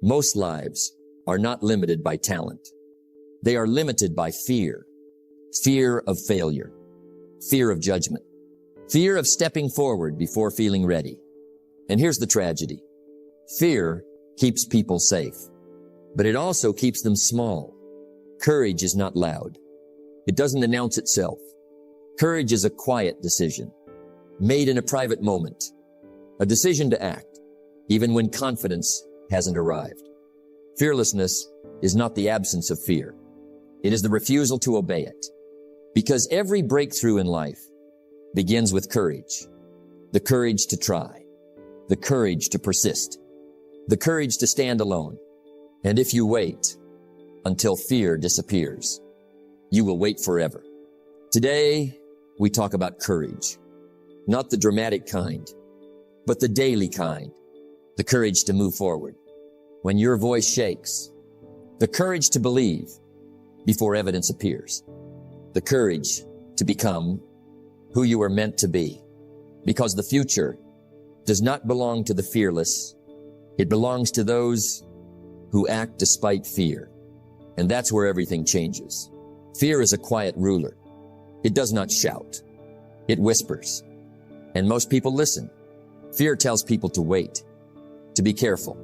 Most lives are not limited by talent. They are limited by fear. Fear of failure. Fear of judgment. Fear of stepping forward before feeling ready. And here's the tragedy. Fear keeps people safe, but it also keeps them small. Courage is not loud. It doesn't announce itself. Courage is a quiet decision, made in a private moment, a decision to act, even when confidence hasn't arrived. Fearlessness is not the absence of fear. It is the refusal to obey it. Because every breakthrough in life begins with courage. The courage to try. The courage to persist. The courage to stand alone. And if you wait until fear disappears, you will wait forever. Today, we talk about courage. Not the dramatic kind, but the daily kind. The courage to move forward when your voice shakes. The courage to believe before evidence appears. The courage to become who you are meant to be. Because the future does not belong to the fearless. It belongs to those who act despite fear. And that's where everything changes. Fear is a quiet ruler. It does not shout. It whispers. And most people listen. Fear tells people to wait, to be careful,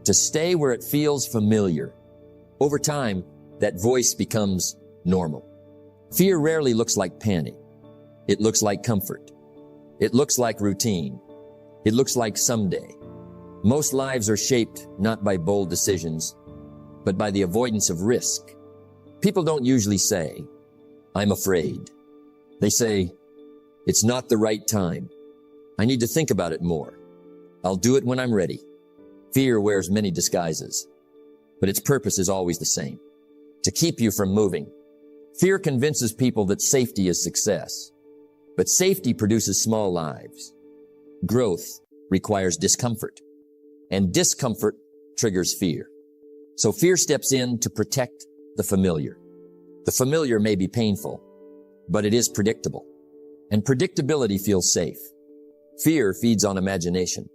to stay where it feels familiar. Over time, that voice becomes normal. Fear rarely looks like panic. It looks like comfort. It looks like routine. It looks like someday. Most lives are shaped not by bold decisions, but by the avoidance of risk. People don't usually say, "I'm afraid." They say, "It's not the right time. I need to think about it more. I'll do it when I'm ready." Fear wears many disguises, but its purpose is always the same: to keep you from moving. Fear convinces people that safety is success, but safety produces small lives. Growth requires discomfort, and discomfort triggers fear. So fear steps in to protect the familiar. The familiar may be painful, but it is predictable, and predictability feels safe. Fear feeds on imagination,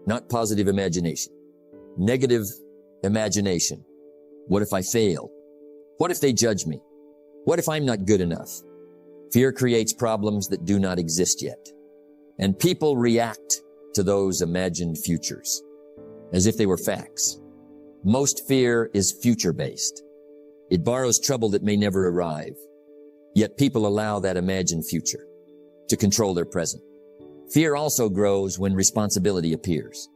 not positive imagination. Negative imagination. What if I fail? What if they judge me? What if I'm not good enough? Fear creates problems that do not exist yet. And people react to those imagined futures as if they were facts. Most fear is future-based. It borrows trouble that may never arrive. Yet people allow that imagined future to control their present. Fear also grows when responsibility appears,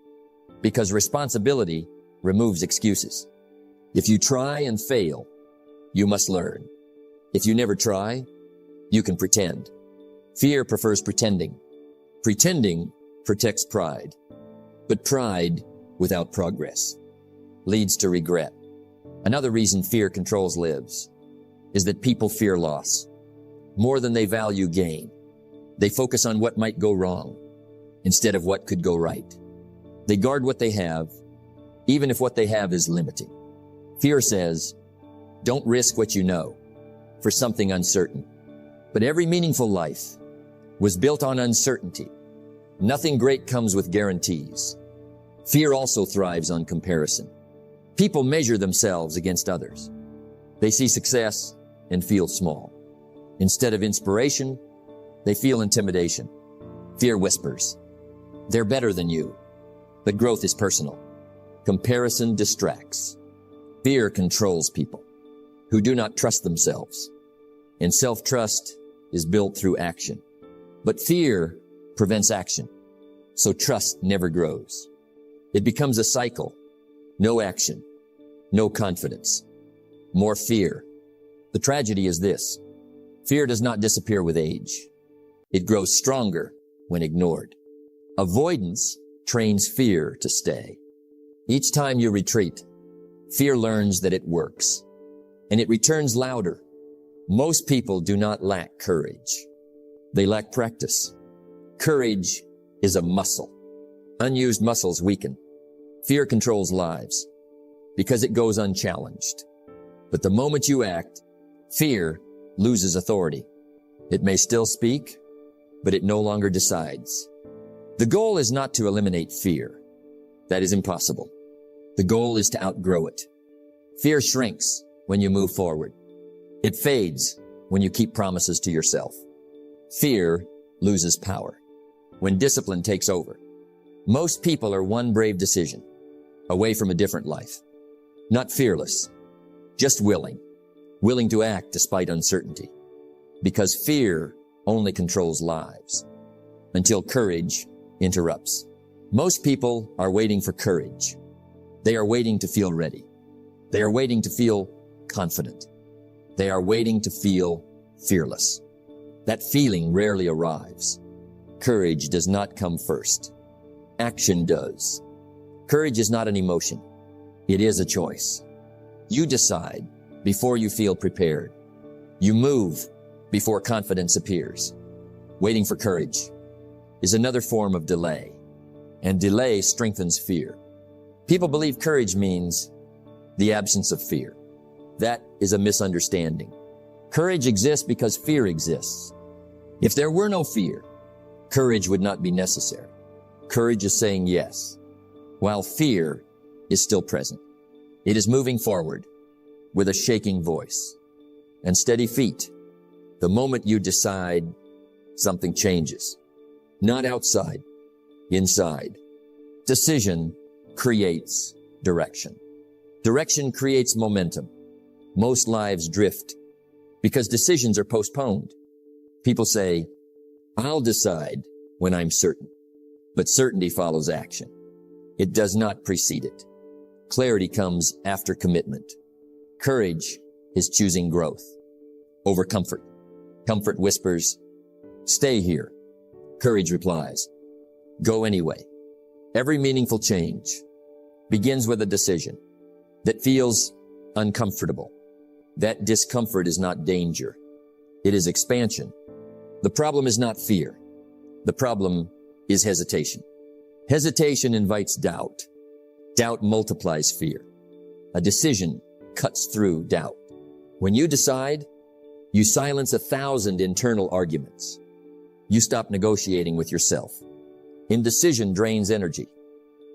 because responsibility removes excuses. If you try and fail, you must learn. If you never try, you can pretend. Fear prefers pretending. Pretending protects pride, but pride without progress leads to regret. Another reason fear controls lives is that people fear loss more than they value gain. They focus on what might go wrong instead of what could go right. They guard what they have, even if what they have is limiting. Fear says, don't risk what you know for something uncertain. But every meaningful life was built on uncertainty. Nothing great comes with guarantees. Fear also thrives on comparison. People measure themselves against others. They see success and feel small. Instead of inspiration, they feel intimidation. Fear whispers, they're better than you. But growth is personal. Comparison distracts. Fear controls people who do not trust themselves. And self-trust is built through action. But fear prevents action, so trust never grows. It becomes a cycle. No action, no confidence, more fear. The tragedy is this: fear does not disappear with age. It grows stronger when ignored. Avoidance trains fear to stay. Each time you retreat, fear learns that it works, and it returns louder. Most people do not lack courage. They lack practice. Courage is a muscle. Unused muscles weaken. Fear controls lives because it goes unchallenged. But the moment you act, fear loses authority. It may still speak, but it no longer decides. The goal is not to eliminate fear, That is impossible. The goal is to outgrow it. Fear shrinks when you move forward. It fades when you keep promises to yourself. Fear loses power when discipline takes over. Most people are one brave decision away from a different life. Not fearless, just willing to act despite uncertainty. Because fear only controls lives until courage interrupts. Most people are waiting for courage. They are waiting to feel ready. They are waiting to feel confident. They are waiting to feel fearless. That feeling rarely arrives. Courage does not come first. Action does. Courage is not an emotion. It is a choice. You decide before you feel prepared. You move before confidence appears. Waiting for courage is another form of delay, and delay strengthens fear. People believe courage means the absence of fear. That is a misunderstanding. Courage exists because fear exists. If there were no fear, courage would not be necessary. Courage is saying yes, while fear is still present. It is moving forward with a shaking voice and steady feet. The moment you decide, something changes. Not outside, inside. Decision creates direction. Direction creates momentum. Most lives drift because decisions are postponed. People say, I'll decide when I'm certain. But certainty follows action. It does not precede it. Clarity comes after commitment. Courage is choosing growth over comfort. Comfort whispers, stay here. Courage replies, go anyway. Every meaningful change begins with a decision that feels uncomfortable. That discomfort is not danger. It is expansion. The problem is not fear. The problem is hesitation. Hesitation invites doubt. Doubt multiplies fear. A decision cuts through doubt. When you decide, you silence 1,000 internal arguments. You stop negotiating with yourself. Indecision drains energy.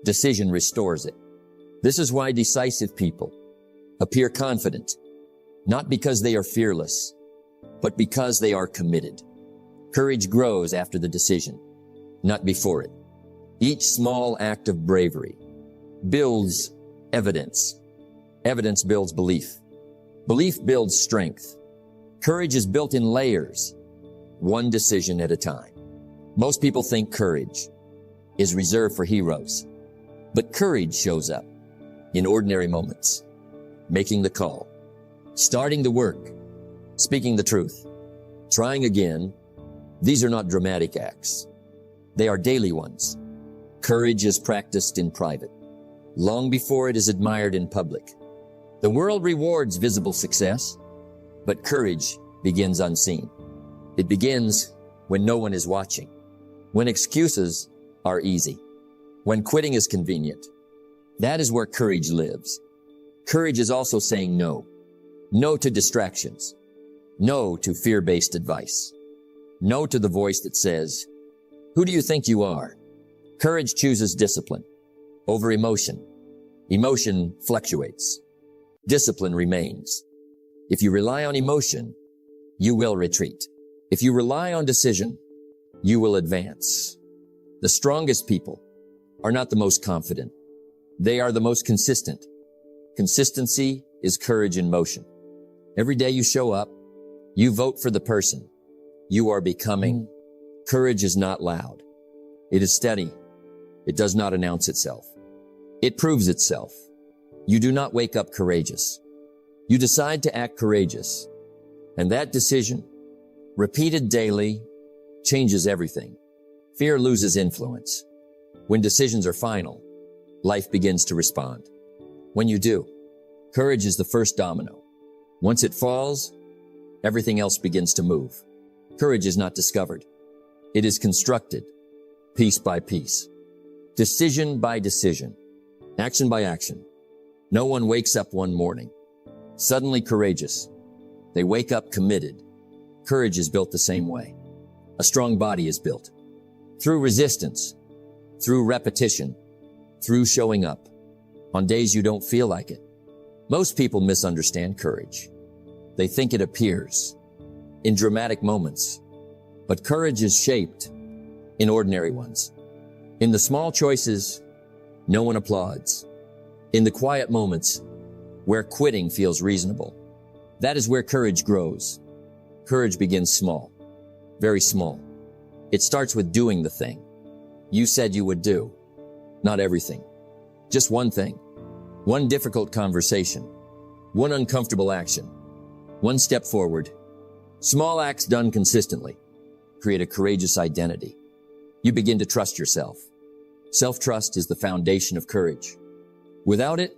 Decision restores it. This is why decisive people appear confident, not because they are fearless, but because they are committed. Courage grows after the decision, not before it. Each small act of bravery builds evidence. Evidence builds belief. Belief builds strength. Courage is built in layers, one decision at a time. Most people think courage is reserved for heroes, but courage shows up in ordinary moments, making the call, starting the work, speaking the truth, trying again. These are not dramatic acts. They are daily ones. Courage is practiced in private, long before it is admired in public. The world rewards visible success, but courage begins unseen. It begins when no one is watching, when excuses are easy, when quitting is convenient. That is where courage lives. Courage is also saying no. No to distractions. No to fear-based advice. No to the voice that says, who do you think you are? Courage chooses discipline over emotion. Emotion fluctuates. Discipline remains. If you rely on emotion, you will retreat. If you rely on decision, you will advance. The strongest people are not the most confident. They are the most consistent. Consistency is courage in motion. Every day you show up, you vote for the person you are becoming. Courage is not loud. It is steady. It does not announce itself. It proves itself. You do not wake up courageous. You decide to act courageous. And that decision, repeated daily, changes everything. Fear loses influence. When decisions are final, life begins to respond. When you do, courage is the first domino. Once it falls, everything else begins to move. Courage is not discovered. It is constructed, piece by piece, decision by decision, action by action. No one wakes up one morning suddenly courageous. They wake up committed. Courage is built the same way. A strong body is built through resistance, through repetition, through showing up on days you don't feel like it. Most people misunderstand courage. They think it appears in dramatic moments, but courage is shaped in ordinary ones. In the small choices, no one applauds. In the quiet moments where quitting feels reasonable. That is where courage grows. Courage begins small, very small. It starts with doing the thing you said you would do. Not everything, just one thing, one difficult conversation, one uncomfortable action, one step forward. Small acts done consistently create a courageous identity. You begin to trust yourself. Self-trust is the foundation of courage. Without it,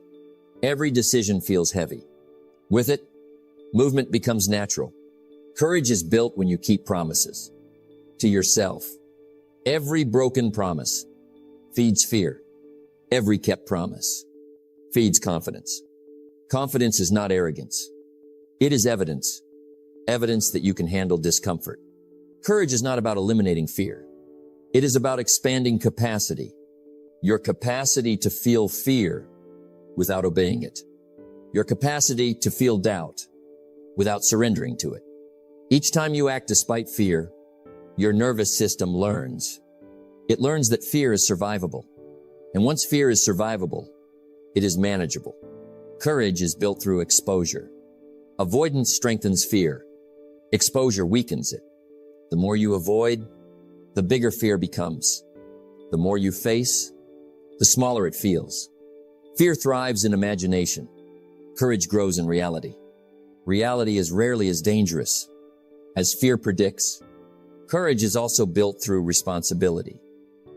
every decision feels heavy. With it, movement becomes natural. Courage is built when you keep promises to yourself. Every broken promise feeds fear. Every kept promise feeds confidence. Confidence is not arrogance. It is evidence. Evidence that you can handle discomfort. Courage is not about eliminating fear. It is about expanding capacity. Your capacity to feel fear without obeying it. Your capacity to feel doubt without surrendering to it. Each time you act despite fear, your nervous system learns. It learns that fear is survivable. And once fear is survivable, it is manageable. Courage is built through exposure. Avoidance strengthens fear. Exposure weakens it. The more you avoid, the bigger fear becomes. The more you face, the smaller it feels. Fear thrives in imagination. Courage grows in reality. Reality is rarely as dangerous as fear predicts. Courage is also built through responsibility.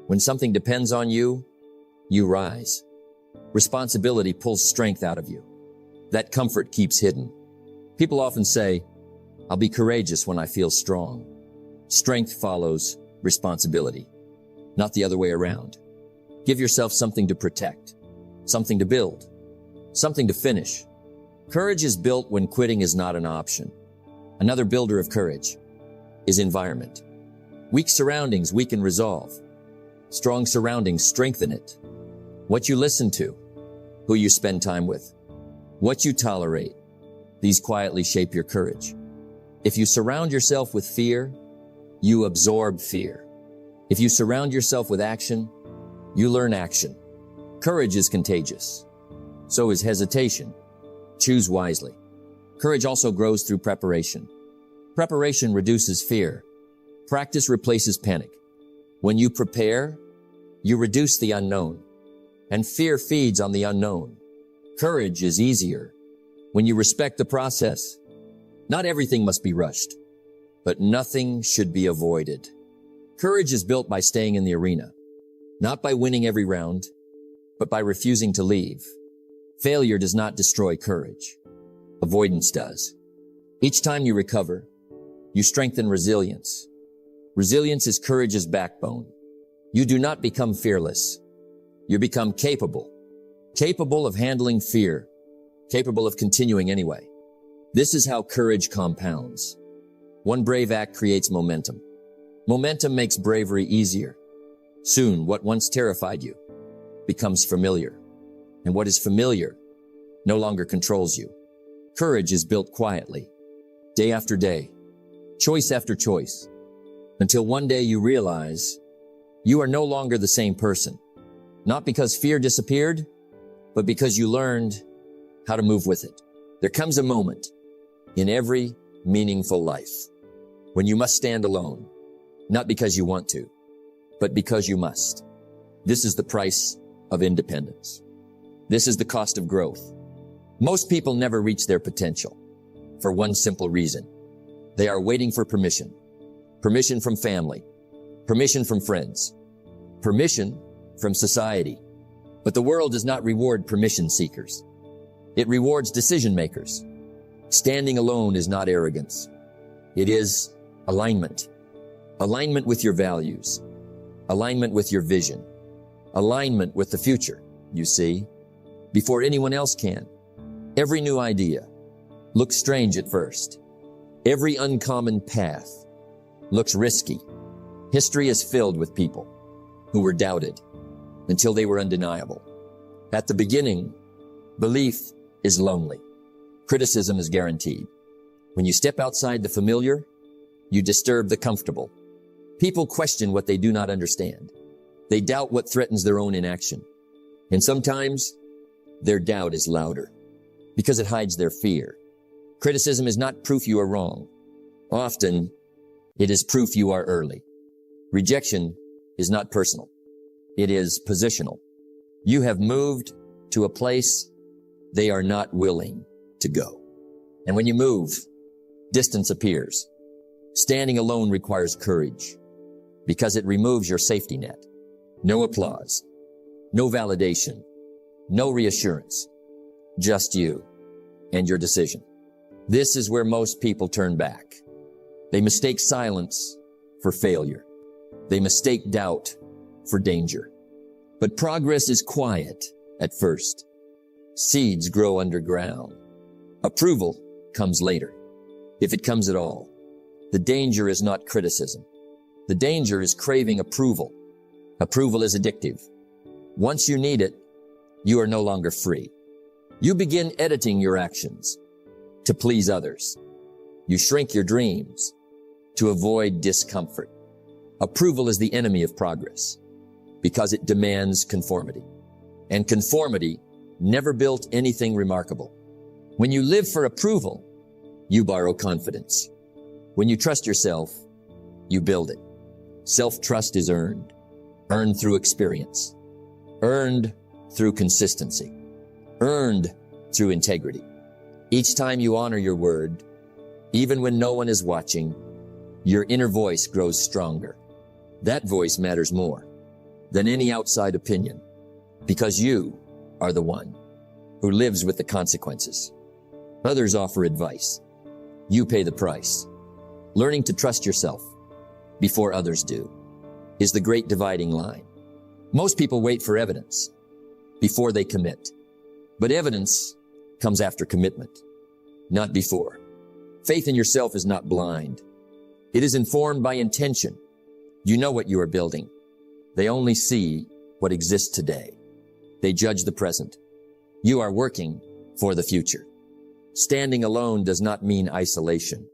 When something depends on you, you rise. Responsibility pulls strength out of you. That comfort keeps hidden. People often say, "I'll be courageous when I feel strong." Strength follows responsibility, not the other way around. Give yourself something to protect, something to build, something to finish. Courage is built when quitting is not an option. Another builder of courage is environment. Weak surroundings weaken resolve. Strong surroundings strengthen it. What you listen to, who you spend time with, what you tolerate, these quietly shape your courage. If you surround yourself with fear, you absorb fear. If you surround yourself with action, you learn action. Courage is contagious. So is hesitation. Choose wisely. Courage also grows through preparation. Preparation reduces fear. Practice replaces panic. When you prepare, you reduce the unknown, and fear feeds on the unknown. Courage is easier when you respect the process. Not everything must be rushed, but nothing should be avoided. Courage is built by staying in the arena, not by winning every round, but by refusing to leave. Failure does not destroy courage. Avoidance does. Each time you recover, you strengthen resilience. Resilience is courage's backbone. You do not become fearless. You become capable. Capable of handling fear. Capable of continuing anyway. This is how courage compounds. One brave act creates momentum. Momentum makes bravery easier. Soon, what once terrified you becomes familiar. And what is familiar no longer controls you. Courage is built quietly, day after day, choice after choice, until one day you realize you are no longer the same person. Not because fear disappeared, but because you learned how to move with it. There comes a moment in every meaningful life when you must stand alone, not because you want to, but because you must. This is the price of independence. This is the cost of growth. Most people never reach their potential for one simple reason. They are waiting for permission. Permission from family. Permission from friends. Permission from society. But the world does not reward permission seekers. It rewards decision makers. Standing alone is not arrogance. It is alignment. Alignment with your values. Alignment with your vision. Alignment with the future, you see, before anyone else can. Every new idea looks strange at first. Every uncommon path looks risky. History is filled with people who were doubted, until they were undeniable. At the beginning, belief is lonely. Criticism is guaranteed. When you step outside the familiar, you disturb the comfortable. People question what they do not understand. They doubt what threatens their own inaction. And sometimes their doubt is louder because it hides their fear. Criticism is not proof you are wrong. Often, it is proof you are early. Rejection is not personal. It is positional. You have moved to a place they are not willing to go. And when you move, distance appears. Standing alone requires courage because it removes your safety net. No applause, no validation, no reassurance, just you and your decision. This is where most people turn back. They mistake silence for failure. They mistake doubt for danger. But progress is quiet at first. Seeds grow underground. Approval comes later, if it comes at all. The danger is not criticism. The danger is craving approval. Approval is addictive. Once you need it, you are no longer free. You begin editing your actions to please others. You shrink your dreams to avoid discomfort. Approval is the enemy of progress because it demands conformity. And conformity never built anything remarkable. When you live for approval, you borrow confidence. When you trust yourself, you build it. Self-trust is earned through experience, earned through consistency, earned through integrity. Each time you honor your word, even when no one is watching, your inner voice grows stronger. That voice matters more than any outside opinion because you are the one who lives with the consequences. Others offer advice. You pay the price. Learning to trust yourself before others do is the great dividing line. Most people wait for evidence before they commit, but evidence comes after commitment, not before. Faith in yourself is not blind. It is informed by intention. You know what you are building. They only see what exists today. They judge the present. You are working for the future. Standing alone does not mean isolation.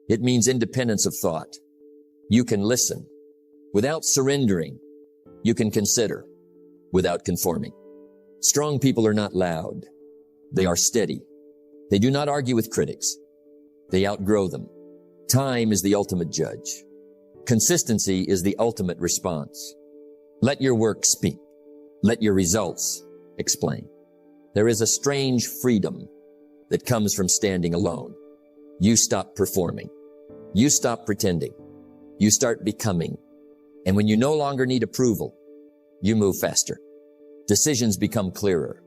It means independence of thought. You can listen without surrendering. You can consider without conforming. Strong people are not loud. They are steady. They do not argue with critics. They outgrow them. Time is the ultimate judge. Consistency is the ultimate response. Let your work speak. Let your results explain. There is a strange freedom that comes from standing alone. You stop performing. You stop pretending. You start becoming. And when you no longer need approval, you move faster. Decisions become clearer.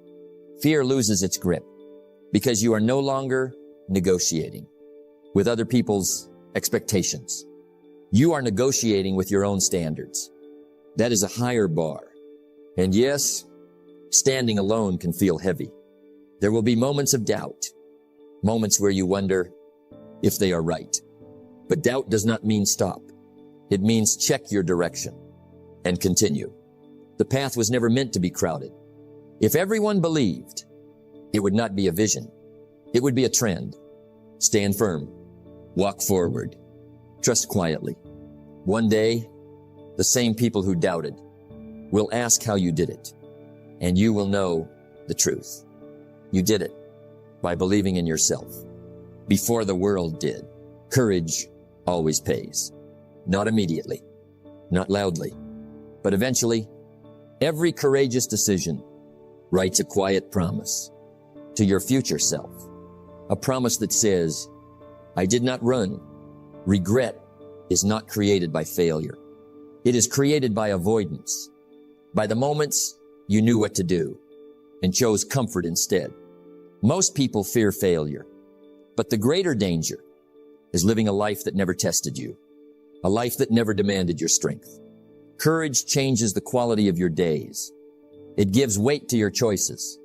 Fear loses its grip because you are no longer negotiating with other people's expectations. You are negotiating with your own standards. That is a higher bar. And yes, standing alone can feel heavy. There will be moments of doubt, moments where you wonder if they are right. But doubt does not mean stop. It means check your direction and continue. The path was never meant to be crowded. If everyone believed, it would not be a vision. It would be a trend. Stand firm. Walk forward. Trust quietly. One day, the same people who doubted will ask how you did it, and you will know the truth. You did it by believing in yourself before the world did. Courage always pays. Not immediately, not loudly, but eventually, every courageous decision writes a quiet promise to your future self. A promise that says, I did not run. Regret is not created by failure. It is created by avoidance, by the moments you knew what to do and chose comfort instead. Most people fear failure, but the greater danger is living a life that never tested you, a life that never demanded your strength. Courage changes the quality of your days. It gives weight to your choices.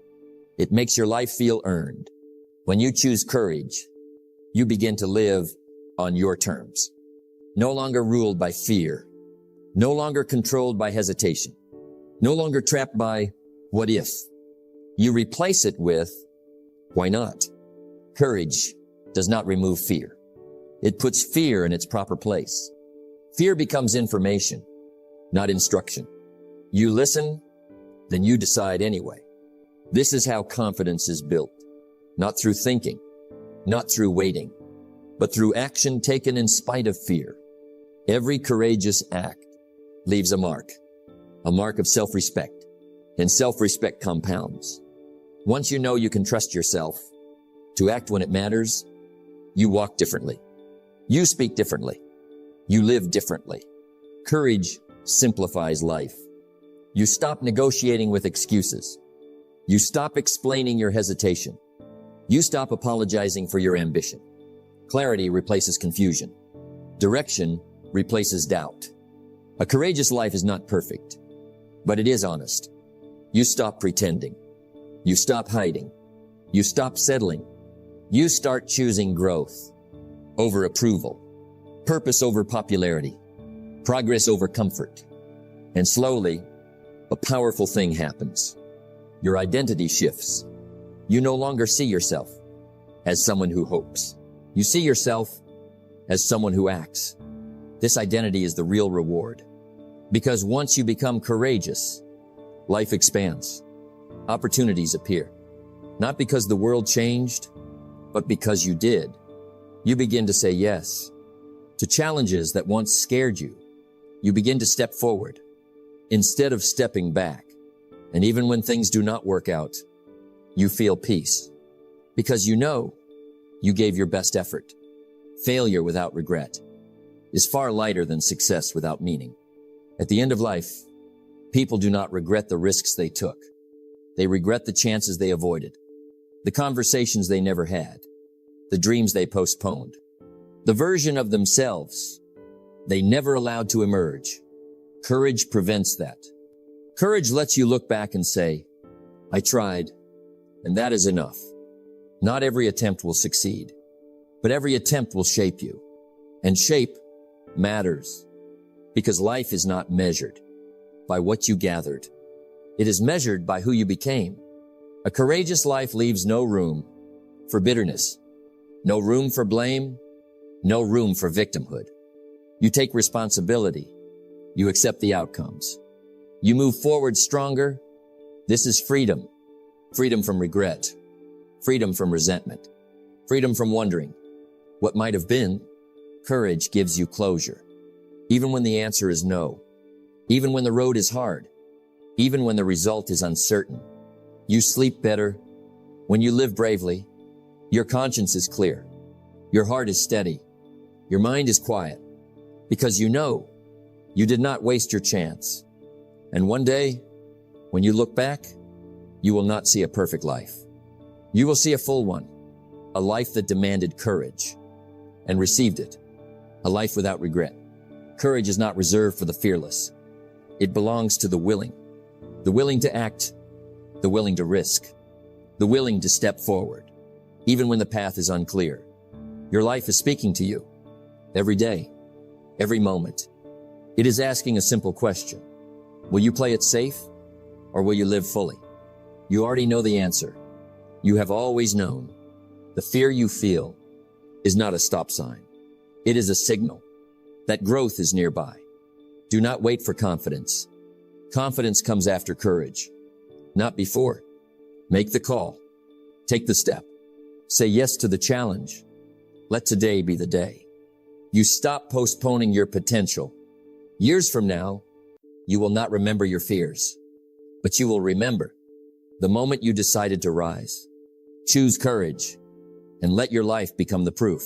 It makes your life feel earned. When you choose courage, you begin to live on your terms, no longer ruled by fear, no longer controlled by hesitation, No longer trapped by what if. You replace it with why not. Courage does not remove fear. It puts fear in its proper place. Fear becomes information, not instruction. You listen, then you decide anyway. This is how confidence is built. Not through thinking, not through waiting, but through action taken in spite of fear. Every courageous act leaves a mark of self-respect, and self-respect compounds. Once you know you can trust yourself to act when it matters, you walk differently. You speak differently. You live differently. Courage simplifies life. You stop negotiating with excuses. You stop explaining your hesitation. You stop apologizing for your ambition. Clarity replaces confusion. Direction replaces doubt. A courageous life is not perfect, but it is honest. You stop pretending. You stop hiding. You stop settling. You start choosing growth over approval, purpose over popularity, progress over comfort. And slowly, a powerful thing happens. Your identity shifts. You no longer see yourself as someone who hopes. You see yourself as someone who acts. This identity is the real reward. Because once you become courageous, life expands. Opportunities appear. Not because the world changed, but because you did. You begin to say yes to challenges that once scared you. You begin to step forward instead of stepping back. And even when things do not work out, you feel peace because you know you gave your best effort. Failure without regret is far lighter than success without meaning. At the end of life, people do not regret the risks they took. They regret the chances they avoided, the conversations they never had, the dreams they postponed, the version of themselves they never allowed to emerge. Courage prevents that. Courage lets you look back and say, I tried, and that is enough. Not every attempt will succeed, but every attempt will shape you. And shape matters because life is not measured by what you gathered. It is measured by who you became. A courageous life leaves no room for bitterness, no room for blame, no room for victimhood. You take responsibility. You accept the outcomes. You move forward stronger. This is freedom. Freedom from regret. Freedom from resentment. Freedom from wondering what might have been. Courage gives you closure. Even when the answer is no. Even when the road is hard. Even when the result is uncertain. You sleep better. When you live bravely, your conscience is clear. Your heart is steady. Your mind is quiet. Because you know you did not waste your chance. And one day, when you look back, you will not see a perfect life. You will see a full one. A life that demanded courage and received it. A life without regret. Courage is not reserved for the fearless. It belongs to the willing to act, the willing to risk, the willing to step forward, even when the path is unclear. Your life is speaking to you every day, every moment. It is asking a simple question. Will you play it safe or will you live fully? You already know the answer. You have always known. The fear you feel is not a stop sign. It is a signal that growth is nearby. Do not wait for confidence. Confidence comes after courage, not before. Make the call. Take the step. Say yes to the challenge. Let today be the day. You stop postponing your potential. Years from now, you will not remember your fears, but you will remember the moment you decided to rise. Choose courage and let your life become the proof.